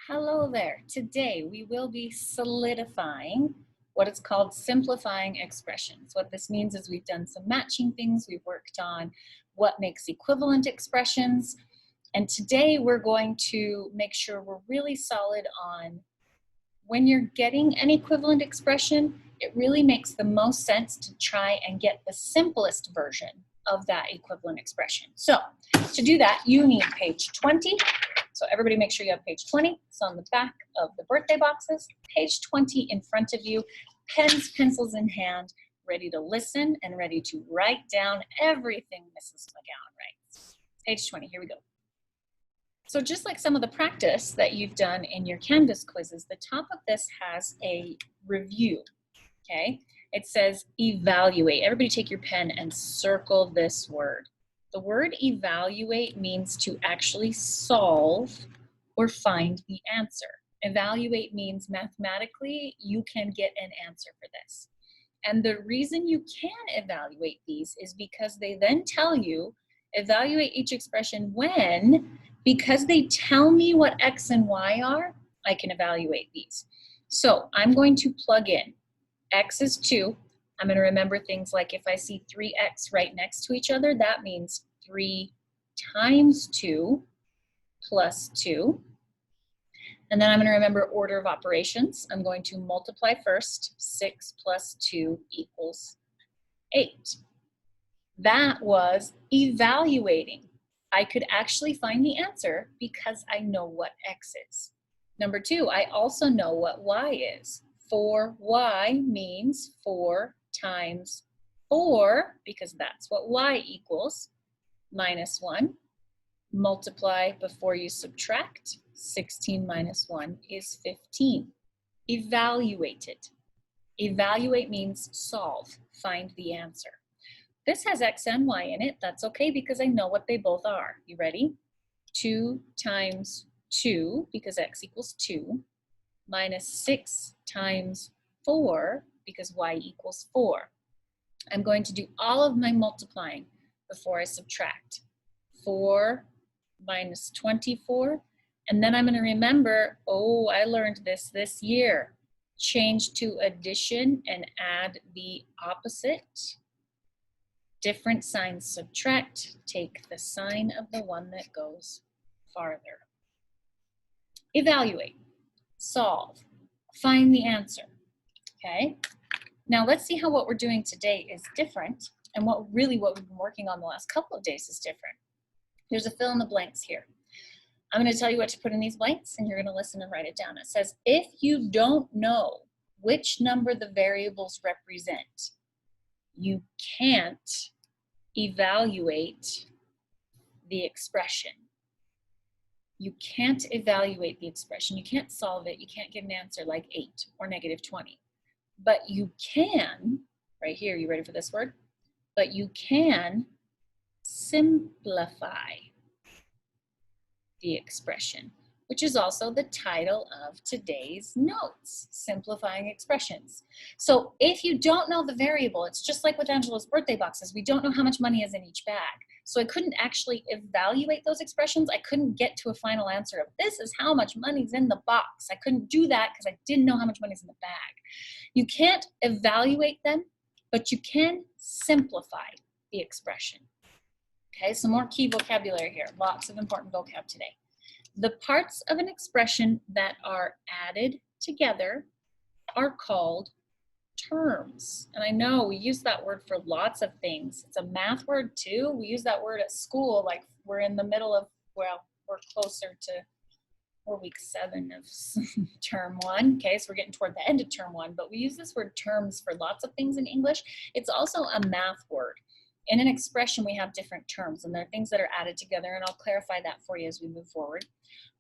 Hello there. Today we will be solidifying what is called simplifying expressions. What this means is we've done some matching things, we've worked on what makes equivalent expressions, and today we're going to make sure we're really solid on when you're getting an equivalent expression, it really makes the most sense to try and get the simplest version of that equivalent expression. So to do that, you need page 20. So everybody make sure you have page 20. It's on the back of the birthday boxes. Page 20 in front of you, pens, pencils in hand, ready to listen and ready to write down everything Mrs. McGowan writes. Page 20, here we go. So just like some of the practice that you've done in your Canvas quizzes, the top of this has a review, okay? It says evaluate. Everybody take your pen and circle this word. The word evaluate means to actually solve or find the answer. Evaluate means mathematically you can get an answer for this. And the reason you can evaluate these is because they then tell you evaluate each expression when, because they tell me what X and Y are, I can evaluate these. So I'm going to plug in X is 2. I'm going to remember things like if I see 3X right next to each other, that means 3 times 2 plus 2. And then I'm going to remember order of operations. I'm going to multiply first. 6 plus 2 equals 8. That was evaluating. I could actually find the answer because I know what X is. Number 2, I also know what Y is. 4Y means 4 times 4, because that's what Y equals, minus 1. Multiply before you subtract. 16 minus 1 is 15. Evaluate it. Evaluate means solve, find the answer. This has X and Y in it. That's okay because I know what they both are. You ready? 2 times 2, because X equals 2, minus 6 times 4, because Y equals 4. I'm going to do all of my multiplying before I subtract. 4 minus 24, and then I'm going to remember, oh, I learned this year. Change to addition and add the opposite. Different signs subtract, take the sign of the one that goes farther. Evaluate, solve, find the answer, okay? Now let's see how what we're doing today is different and what we've been working on the last couple of days is different. There's a fill in the blanks here. I'm going to tell you what to put in these blanks and you're going to listen and write it down. It says, if you don't know which number the variables represent, you can't evaluate the expression. You can't evaluate the expression. You can't solve it. You can't get an answer like 8 or negative 20. But you can, right here, you ready for this word? But you can simplify the expression, which is also the title of today's notes, Simplifying Expressions. So if you don't know the variable, it's just like with Angela's birthday boxes. We don't know how much money is in each bag. So I couldn't actually evaluate those expressions. I couldn't get to a final answer of this is how much money's in the box. I couldn't do that because I didn't know how much money's in the bag. You can't evaluate them, but you can simplify the expression. Okay, some more key vocabulary here. Lots of important vocab today. The parts of an expression that are added together are called terms. And I know we use that word for lots of things. It's a math word too. We use that word at school like we're in the middle of, well, we're closer to week 7 of term 1. Okay, so we're getting toward the end of term 1, but we use this word terms for lots of things in English. It's also a math word. In an expression, we have different terms, and there are things that are added together, and I'll clarify that for you as we move forward.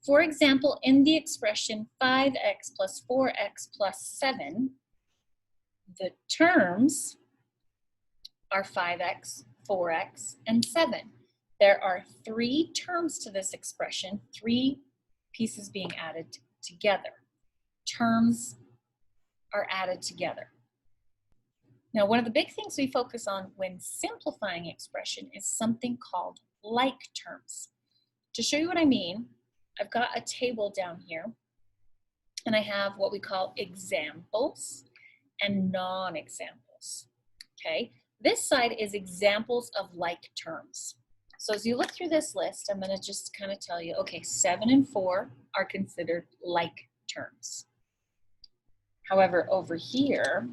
For example, in the expression 5x plus 4x plus 7, the terms are 5x, 4x, and 7. There are 3 terms to this expression, 3 pieces being added together. Terms are added together. Now, one of the big things we focus on when simplifying expression is something called like terms. To show you what I mean, I've got a table down here and I have what we call examples and non-examples, okay? This side is examples of like terms. So as you look through this list, I'm gonna just kind of tell you, okay, 7 and 4 are considered like terms. However, over here,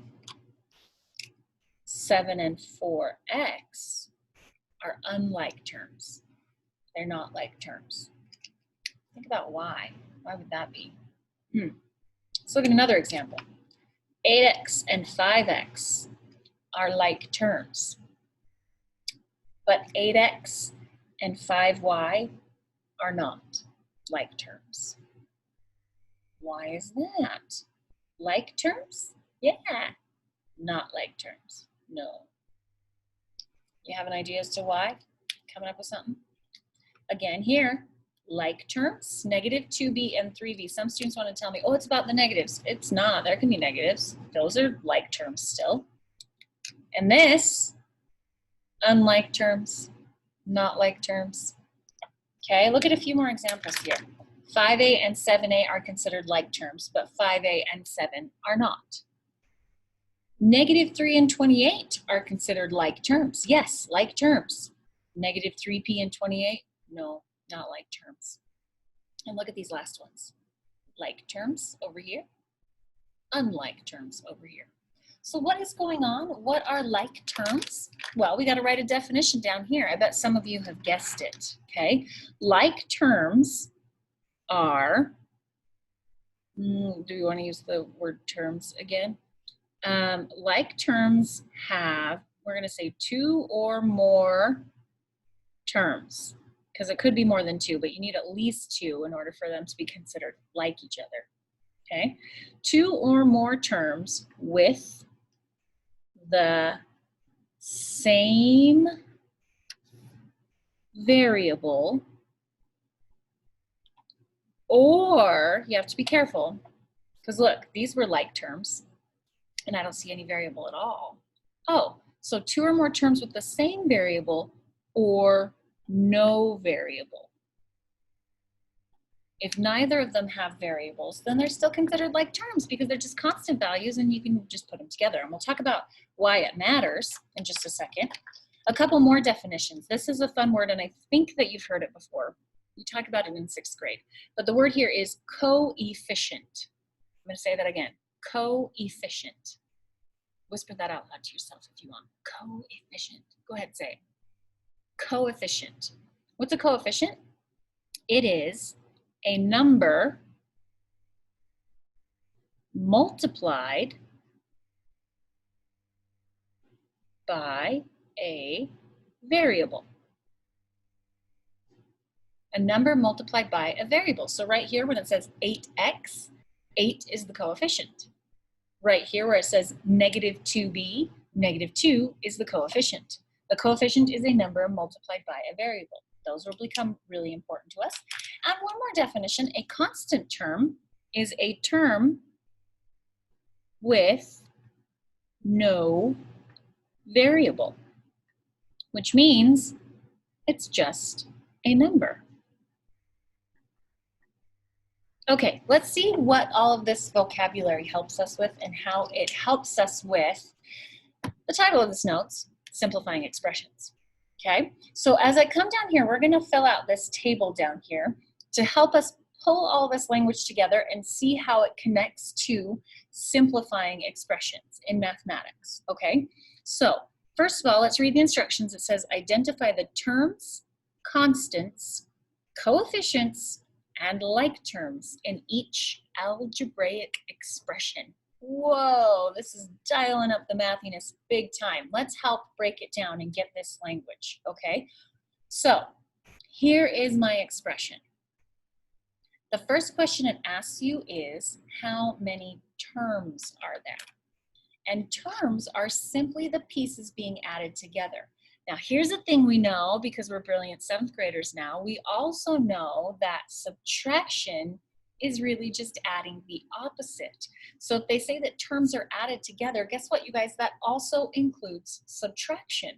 7 and 4x are unlike terms. They're not like terms. Think about why. Why would that be? Let's look at another example. 8x and 5x are like terms, but 8x and 5y are not like terms. Why is that? Like terms? Yeah. Not like terms. No. You have an idea as to why? Coming up with something? Again, here, like terms, negative 2b and 3b. Some students want to tell me, oh, it's about the negatives. It's not. There can be negatives. Those are like terms still. And this, unlike terms, not like terms. Okay, look at a few more examples here. 5a and 7a are considered like terms, but 5a and 7 are not. Negative 3 and 28 are considered like terms. Yes, like terms. Negative 3p and 28, no, not like terms. And look at these last ones. Like terms over here, unlike terms over here. So what is going on? What are like terms? Well, we got to write a definition down here. I bet some of you have guessed it, okay? Like terms are, do you want to use the word terms again? Like terms have, we're going to say 2 or more terms, because it could be more than 2, but you need at least 2 in order for them to be considered like each other, okay? 2 or more terms with the same variable, or you have to be careful, because look, these were like terms, and I don't see any variable at all. Oh, so 2 or more terms with the same variable or no variable. If neither of them have variables, then they're still considered like terms because they're just constant values and you can just put them together. And we'll talk about why it matters in just a second. A couple more definitions. This is a fun word and I think that you've heard it before. We talk about it in 6th grade. But the word here is coefficient. I'm going to say that again. Coefficient. Whisper that out loud to yourself if you want. Coefficient. Go ahead and say it. Coefficient. What's a coefficient? It is a number multiplied by a variable. A number multiplied by a variable. So right here when it says 8x, 8 is the coefficient. Right here where it says negative 2b, negative 2 is the coefficient. The coefficient is a number multiplied by a variable. Those will become really important to us. And one more definition, a constant term is a term with no variable, which means it's just a number. Okay, let's see what all of this vocabulary helps us with and how it helps us with the title of this notes, Simplifying Expressions. Okay, so as I come down here, we're going to fill out this table down here to help us pull all this language together and see how it connects to simplifying expressions in mathematics. Okay, so first of all, let's read the instructions. It says identify the terms, constants, coefficients, and like terms in each algebraic expression. Whoa, this is dialing up the mathiness big time. Let's help break it down and get this language, okay? So here is my expression. The first question it asks you is, how many terms are there? And terms are simply the pieces being added together. Now, here's a thing we know, because we're brilliant 7th graders now, we also know that subtraction is really just adding the opposite. So if they say that terms are added together, guess what, you guys? That also includes subtraction.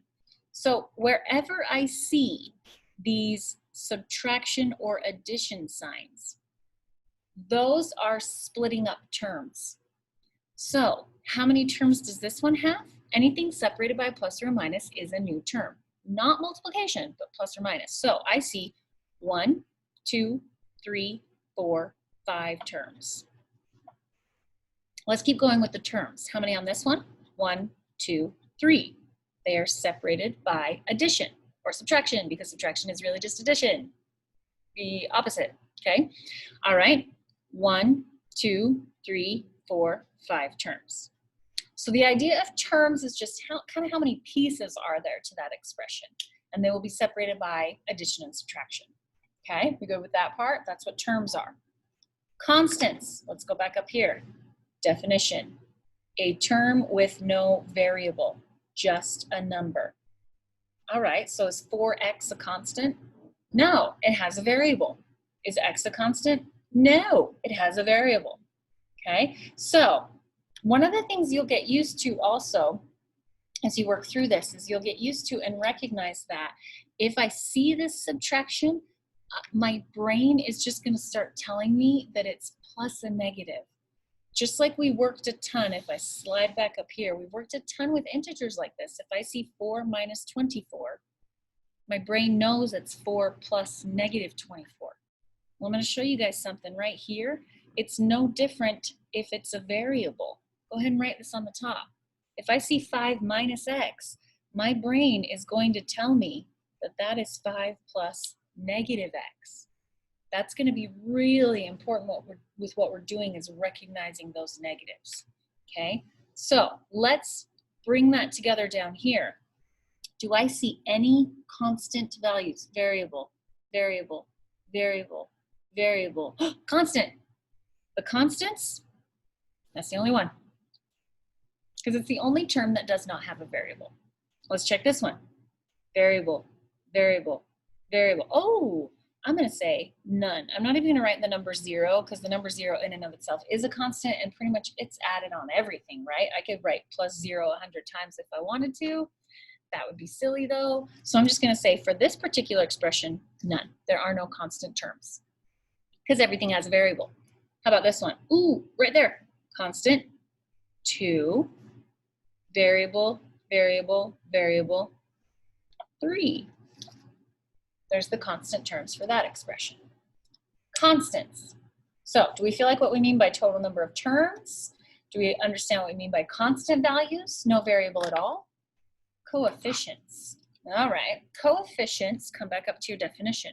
So wherever I see these subtraction or addition signs, those are splitting up terms. So how many terms does this one have? Anything separated by a plus or a minus is a new term. Not multiplication, but plus or minus. So I see 1, 2, 3, 4, 5 terms. Let's keep going with the terms. How many on this one? 1, 2, 3. They are separated by addition or subtraction, because subtraction is really just addition. The opposite, okay? All right, 1, 2, 3, 4, 5 terms. So the idea of terms is just kind of how many pieces are there to that expression, and they will be separated by addition and subtraction. Okay, we go with that part. That's what terms are. Constants, let's go back up here. Definition, a term with no variable, just a number. All right, so is 4x a constant? No, it has a variable. Is x a constant? No, it has a variable. Okay, so one of the things you'll get used to also as you work through this is you'll get used to and recognize that if I see this subtraction, my brain is just going to start telling me that it's plus a negative. Just like we worked a ton, if I slide back up here, we worked a ton with integers like this. If I see 4 minus 24, my brain knows it's 4 plus negative 24. Well, I'm going to show you guys something right here. It's no different if it's a variable. Go ahead and write this on the top. If I see 5 minus x, my brain is going to tell me that that is 5 plus negative x. That's going to be really important with what we're doing is recognizing those negatives. Okay, so let's bring that together down here. Do I see any constant values? Variable, variable, variable, variable. Constant. The constants, that's the only one. Because it's the only term that does not have a variable. Let's check this one. Variable, variable, variable. Oh, I'm going to say none. I'm not even going to write the number 0 because the number 0 in and of itself is a constant and pretty much it's added on everything, right? I could write plus 0 100 times if I wanted to. That would be silly though. So I'm just going to say for this particular expression, none. There are no constant terms because everything has a variable. How about this one? Ooh, right there. Constant, 2, variable, variable, variable, 3. There's the constant terms for that expression. Constants. So do we feel like what we mean by total number of terms? Do we understand what we mean by constant values? No variable at all? Coefficients. All right, coefficients, come back up to your definition.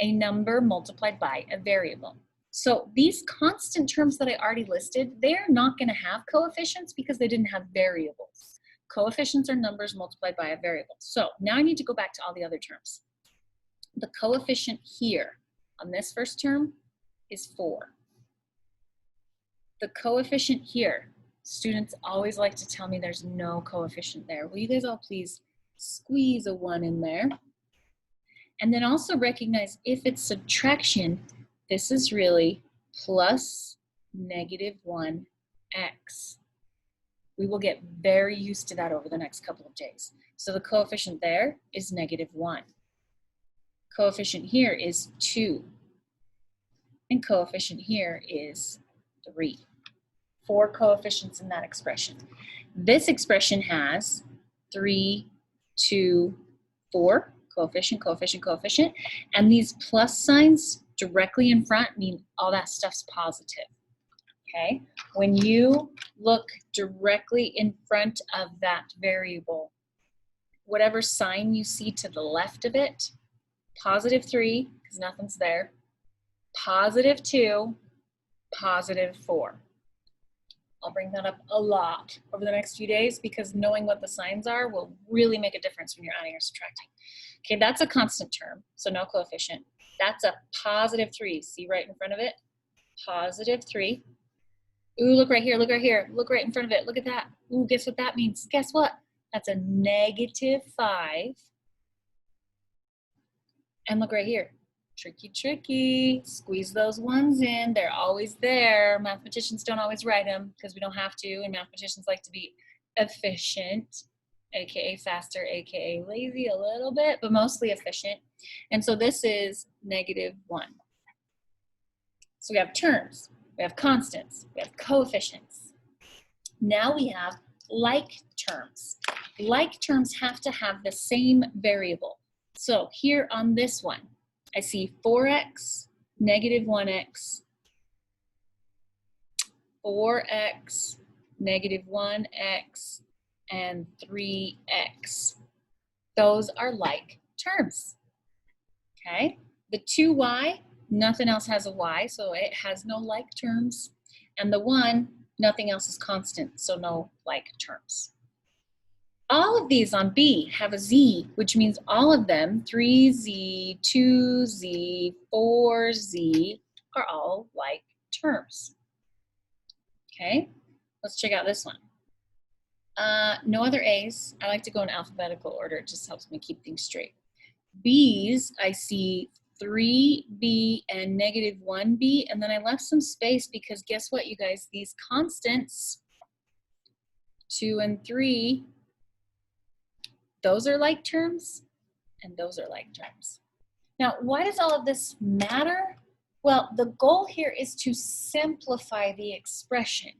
A number multiplied by a variable. So these constant terms that I already listed, they're not going to have coefficients because they didn't have variables. Coefficients are numbers multiplied by a variable. So now I need to go back to all the other terms. The coefficient here on this first term is 4. The coefficient here, students always like to tell me there's no coefficient there. Will you guys all please squeeze a 1 in there? And then also recognize if it's subtraction, this is really plus negative 1x. We will get very used to that over the next couple of days. So the coefficient there is negative 1. Coefficient here is 2. And coefficient here is 3. 4 coefficients in that expression. This expression has 3, 2, 4, coefficient, coefficient, coefficient. And these plus signs directly in front mean all that stuff's positive. Okay? When you look directly in front of that variable, whatever sign you see to the left of it, positive 3, because nothing's there, positive 2, positive 4. I'll bring that up a lot over the next few days because knowing what the signs are will really make a difference when you're adding or subtracting. Okay, that's a constant term, so no coefficient. That's a positive 3. See right in front of it? Positive 3. Ooh, look right here, look right here. Look right in front of it. Look at that. Ooh, guess what that means? Guess what? That's a negative 5. And look right here. Tricky, tricky. Squeeze those ones in. They're always there. Mathematicians don't always write them because we don't have to, and mathematicians like to be efficient, aka faster, aka lazy a little bit, but mostly efficient. And so this is negative 1. So we have terms, we have constants, we have coefficients. Now we have like terms. Like terms have to have the same variable. So here on this one, I see 4x, negative 1x, 4x, negative 1x, and 3x. Those are like terms, okay? The 2y, nothing else has a y, so it has no like terms. And the 1, nothing else is constant, so no like terms. All of these on B have a z, which means all of them, 3z, 2z, 4z, are all like terms. Okay, let's check out this one. No other A's. I like to go in alphabetical order. It just helps me keep things straight. B's, I see 3b and negative 1b, and then I left some space because guess what, you guys? These constants, 2 and 3, those are like terms, and those are like terms. Now, why does all of this matter? Well, the goal here is to simplify the expression.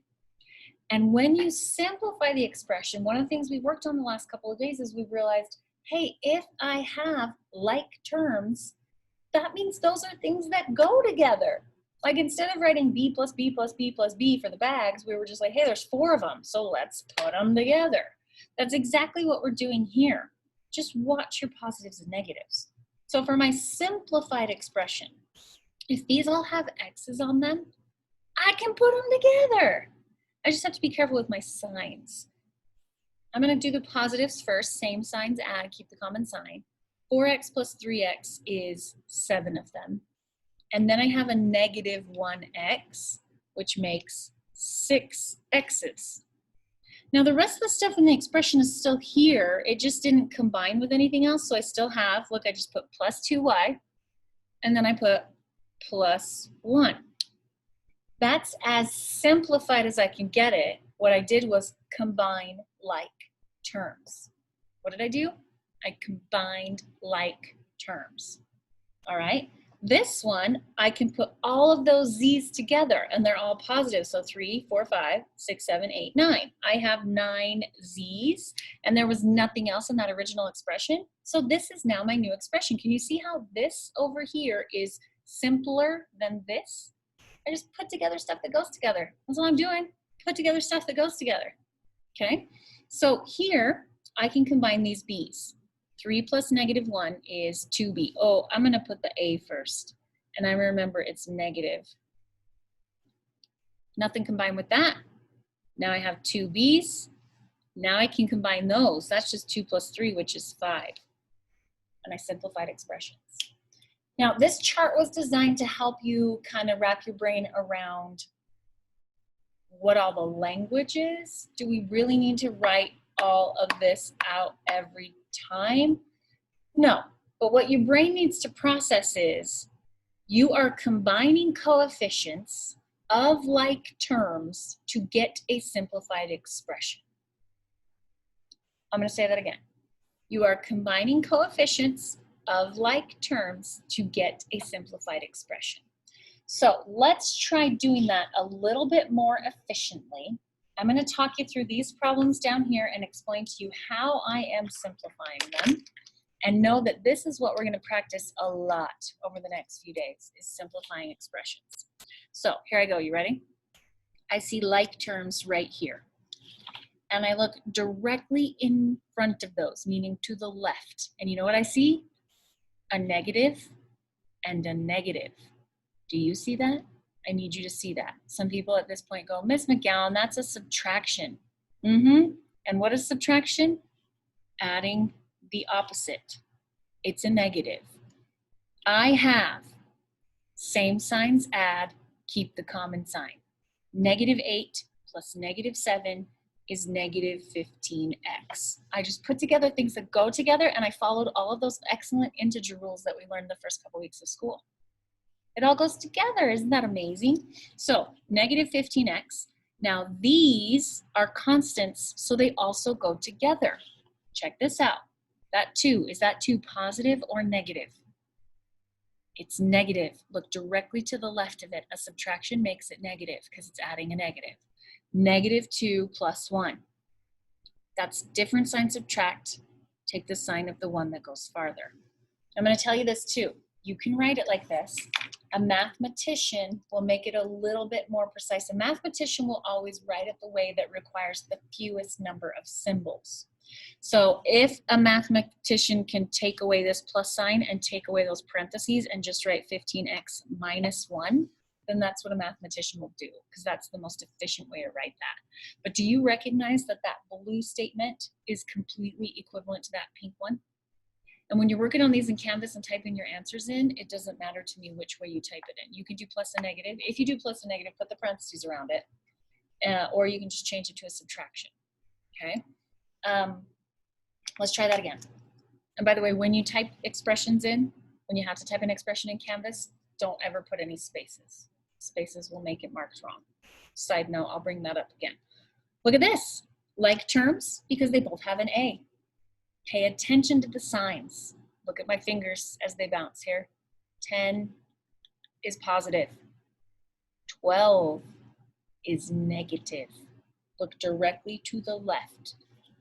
And when you simplify the expression, one of the things we worked on the last couple of days is we realized, hey, if I have like terms, that means those are things that go together. Like instead of writing b plus b plus b plus b for the bags, we were just like, hey, there's 4 of them, so let's put them together. That's exactly what we're doing here. Just watch your positives and negatives. So for my simplified expression, if these all have x's on them, I can put them together. I just have to be careful with my signs. I'm going to do the positives first, same signs, add, keep the common sign. 4x plus 3x is 7 of them. And then I have a negative 1x, which makes 6 x's. Now the rest of the stuff in the expression is still here. It just didn't combine with anything else. So I still have, look, I just put plus 2y, and then I put plus 1. That's as simplified as I can get it. What I did was combine like terms. What did I do? I combined like terms. All right. This one, I can put all of those z's together, and they're all positive. So 3, 4, 5, 6, 7, 8, 9. I have 9 z's, and there was nothing else in that original expression. So this is now my new expression. Can you see how this over here is simpler than this? I just put together stuff that goes together. That's all I'm doing. Put together stuff that goes together. Okay? So here, I can combine these b's. 3 plus negative 1 is 2b. Oh, I'm going to put the a first. And I remember it's negative. Nothing combined with that. Now I have 2 b's. Now I can combine those. That's just 2 plus 3, which is 5. And I simplified expressions. Now, this chart was designed to help you kind of wrap your brain around what all the language is. Do we really need to write all of this out every time? No, but what your brain needs to process is you are combining coefficients of like terms to get a simplified expression. I'm going to say that again. You are combining coefficients of like terms to get a simplified expression. So let's try doing that a little bit more efficiently. I'm going to talk you through these problems down here and explain to you how I am simplifying them. And know that this is what we're going to practice a lot over the next few days, is simplifying expressions. So here I go. You ready? I see like terms right here. And I look directly in front of those, meaning to the left. And you know what I see? A negative and a negative. Do you see that? I need you to see that. Some people at this point go, Miss McGowan, that's a subtraction. And what is subtraction? Adding the opposite. It's a negative. I have same signs, add, keep the common sign. Negative 8 plus negative 7 is negative 15x. I just put together things that go together, and I followed all of those excellent integer rules that we learned the first couple weeks of school. It all goes together. Isn't that amazing? So negative 15x. Now these are constants, so they also go together. Check this out. That 2, is that 2 positive or negative? It's negative. Look directly to the left of it. A subtraction makes it negative because it's adding a negative. -2 plus 1. That's different sign subtract. Take the sign of the one that goes farther. I'm going to tell you this too. You can write it like this. A mathematician will make it a little bit more precise. A mathematician will always write it the way that requires the fewest number of symbols. So if a mathematician can take away this plus sign and take away those parentheses and just write 15x minus 1, then that's what a mathematician will do, because that's the most efficient way to write that. But do you recognize that that blue statement is completely equivalent to that pink one? And when you're working on these in Canvas and typing your answers in, it doesn't matter to me which way you type it in. You can do plus and negative. If you do plus and negative, put the parentheses around it, or you can just change it to a subtraction, okay? Let's try that again. And by the way, when you type expressions in, when you have to type an expression in Canvas, don't ever put any spaces. Spaces will make it marked wrong. Side note, I'll bring that up again. Look at this, like terms, because they both have an A. Pay attention to the signs. Look at my fingers as they bounce here. 10 is positive. 12 is negative. Look directly to the left.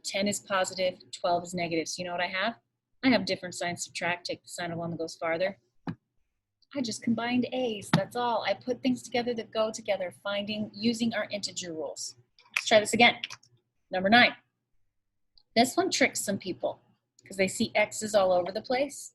10 is positive, 12 is negative. So you know what I have? I have different signs subtract. Take the sign of one that goes farther. I just combined A's, that's all. I put things together that go together, using our integer rules. Let's try this again. Number 9. This one tricks some people because they see x's all over the place.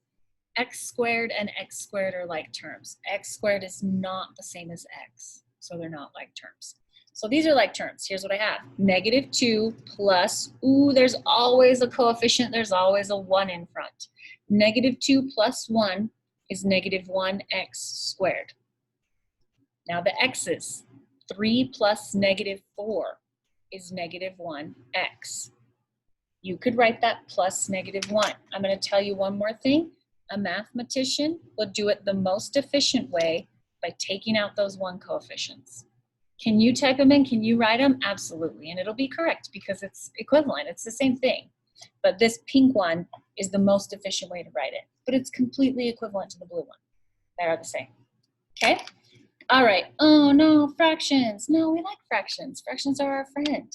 X squared and x squared are like terms. X squared is not the same as x, so they're not like terms. So these are like terms. Here's what I have. -2 plus, ooh, there's always a coefficient. There's always a 1 in front. -2 plus 1 is -1x squared. Now the x's, 3 plus -4 is -1x. You could write that plus -1. I'm going to tell you one more thing. A mathematician will do it the most efficient way by taking out those 1 coefficients. Can you type them in? Can you write them? Absolutely. And it'll be correct because it's equivalent. It's the same thing. But this pink one is the most efficient way to write it. But it's completely equivalent to the blue one. They are the same. Okay? All right. Oh, no, fractions. No, we like fractions. Fractions are our friend.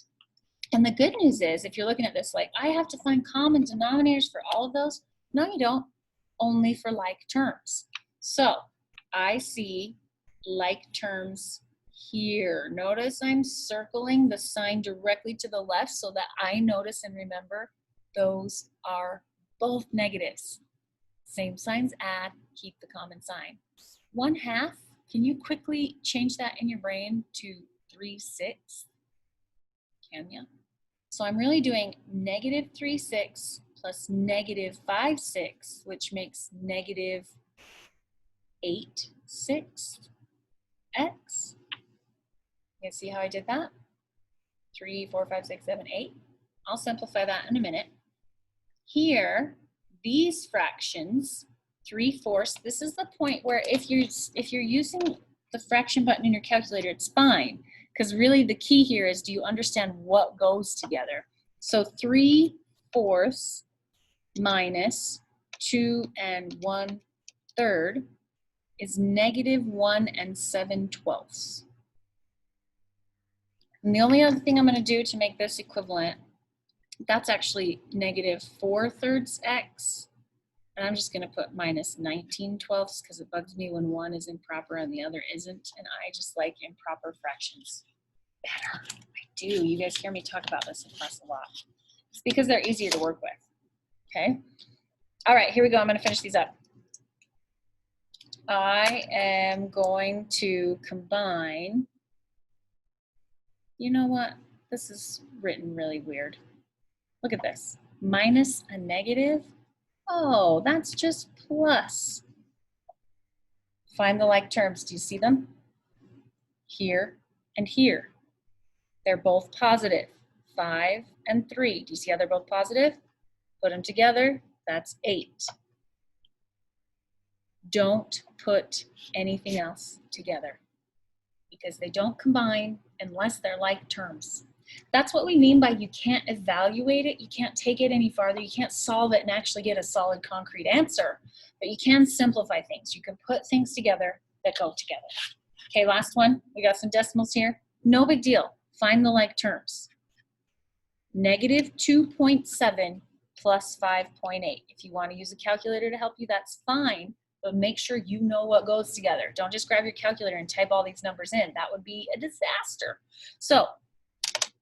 And the good news is, if you're looking at this like, I have to find common denominators for all of those. No, you don't. Only for like terms. So I see like terms here. Notice I'm circling the sign directly to the left so that I notice and remember those are both negatives. Same signs add, keep the common sign. 1/2, can you quickly change that in your brain to 3/6? Can you? So I'm really doing -3/6 plus -5/6, which makes -8/6 x. You see how I did that? 3, 4, 5, 6, 7, 8. I'll simplify that in a minute. Here, these fractions, 3/4, this is the point where if you're using the fraction button in your calculator, it's fine. Because really the key here is, do you understand what goes together? So 3/4 minus 2 1/3 is -1 7/12. And the only other thing I'm going to do to make this equivalent, that's actually -4/3 x. And I'm just going to put -19/12 because it bugs me when one is improper and the other isn't. And I just like improper fractions better. I do. You guys hear me talk about this in class a lot. It's because they're easier to work with. Okay? All right, here we go. I'm going to finish these up. I am going to combine. You know what? This is written really weird. Look at this. Minus a negative. Oh, that's just plus. Find the like terms. Do you see them? Here and here. They're both positive. 5 and 3. Do you see how they're both positive? Put them together. That's 8. Don't put anything else together because they don't combine unless they're like terms. That's what we mean by you can't evaluate it, you can't take it any farther, you can't solve it and actually get a solid concrete answer, but you can simplify things. You can put things together that go together. Okay, last one. We got some decimals here. No big deal. Find the like terms. Negative 2.7 plus 5.8. If you want to use a calculator to help you, that's fine, but make sure you know what goes together. Don't just grab your calculator and type all these numbers in. That would be a disaster. So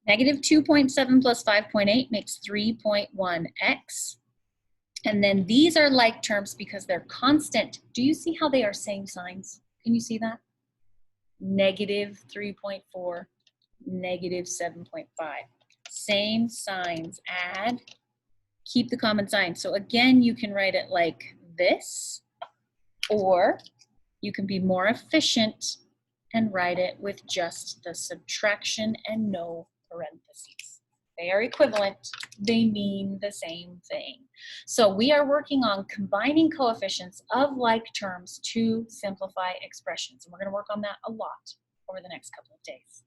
negative 2.7 plus 5.8 makes 3.1x. And then these are like terms because they're constant. Do you see how they are same signs? Can you see that? Negative 3.4, negative 7.5. Same signs, add, keep the common sign. So again, you can write it like this, or you can be more efficient and write it with just the subtraction and no parentheses. They are equivalent, they mean the same thing. So we are working on combining coefficients of like terms to simplify expressions, and we're going to work on that a lot over the next couple of days.